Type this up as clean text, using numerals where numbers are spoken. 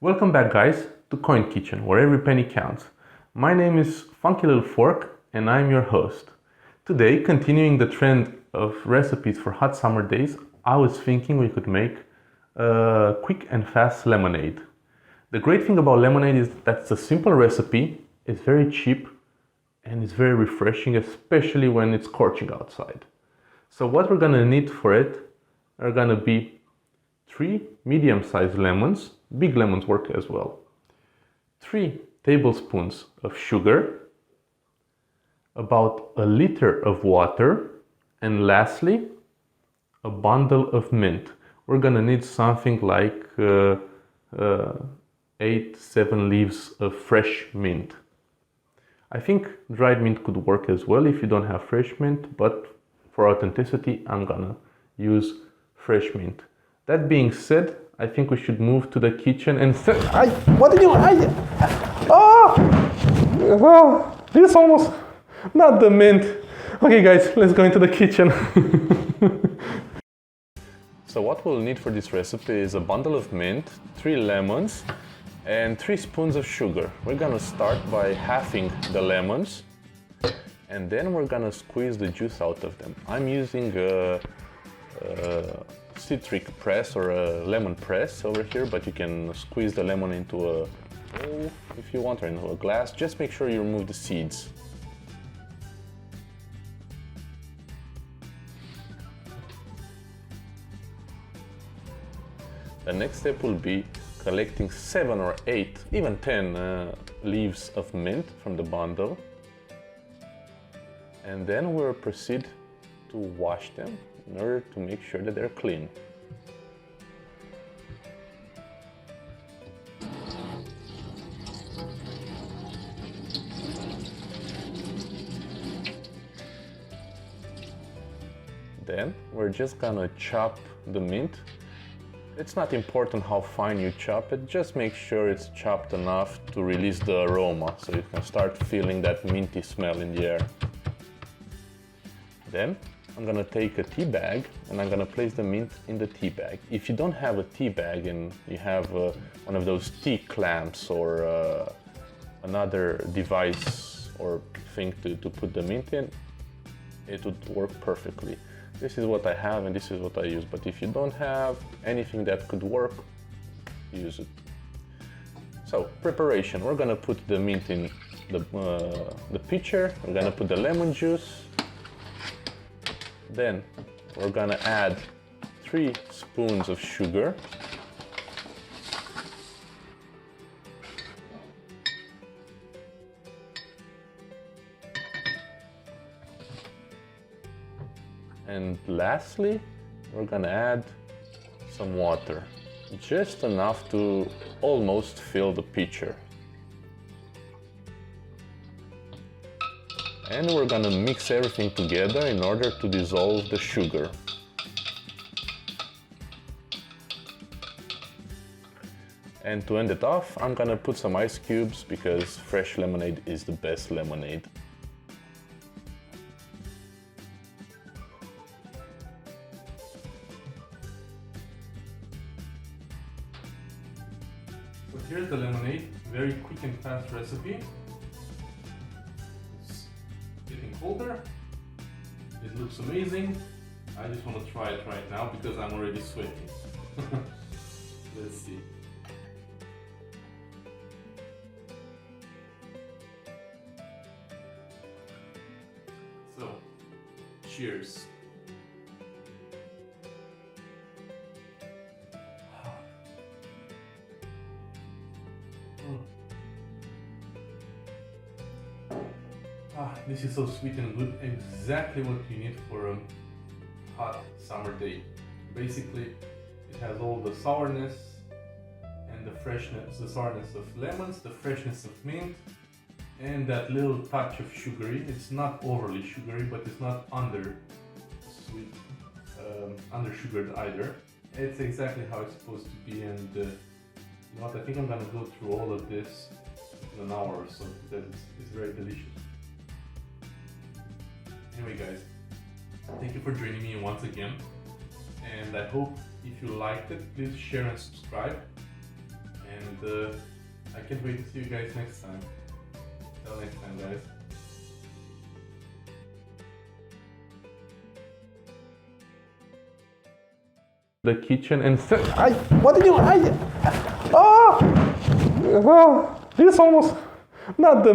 Welcome back, guys, to Coin Kitchen, where every penny counts. My name is Funky Little Fork and I'm your host. Today, continuing the trend of recipes for hot summer days, I was thinking we could make a quick and fast lemonade. The great thing about lemonade is that it's a simple recipe, it's very cheap, and it's very refreshing, especially when it's scorching outside. So what we're gonna need for it are gonna be 3 medium-sized lemons, big lemons work as well, 3 tablespoons of sugar, about a liter of water, and lastly, a bundle of mint. We're gonna need something like 8-7 leaves of fresh mint. I think dried mint could work as well if you don't have fresh mint, but for authenticity, I'm gonna use fresh mint. That being said, I think we should move to the kitchen and this almost, not the mint. Okay guys, let's go into the kitchen. So what we'll need for this recipe is a bundle of mint, 3 lemons, and 3 spoons of sugar. We're gonna start by halving the lemons, and then we're gonna squeeze the juice out of them. I'm using a citric press or a lemon press over here, but you can squeeze the lemon into a bowl if you want, or into a glass. Just make sure you remove the seeds. The next step will be collecting 7 or 8, even 10 leaves of mint from the bundle, and then we'll proceed to wash them in order to make sure that they're clean. Then we're just gonna chop the mint. It's not important how fine you chop it, just make sure it's chopped enough to release the aroma so you can start feeling that minty smell in the air. Then I'm gonna take a tea bag and I'm gonna place the mint in the tea bag. If you don't have a tea bag and you have one of those tea clamps or another device or thing to put the mint in, it would work perfectly. This is what I have and this is what I use, but if you don't have anything that could work, use it. So, preparation. We're gonna put the mint in the pitcher, we're gonna put the lemon juice, then we're gonna add 3 spoons of sugar, and lastly we're gonna add some water, just enough to almost fill the pitcher. And we're gonna mix everything together in order to dissolve the sugar. And to end it off, I'm gonna put some ice cubes because fresh lemonade is the best lemonade. So here's the lemonade, very quick and fast recipe. Getting colder. It looks amazing. I just want to try it right now because I'm already sweating. Let's see. So, cheers. This is so sweet and good, exactly what you need for a hot summer day. Basically, it has all the sourness and the freshness, the sourness of lemons, the freshness of mint, and that little touch of sugary. It's not overly sugary, but it's not under sweet, under sugared either. It's exactly how it's supposed to be, and you know what, I think I'm gonna go through all of this in an hour or so because it's very delicious. Anyway guys, thank you for joining me once again, and I hope if you liked it, please share and subscribe, And I can't wait to see you guys next time. Till next time, guys. The kitchen and what did you? This almost not the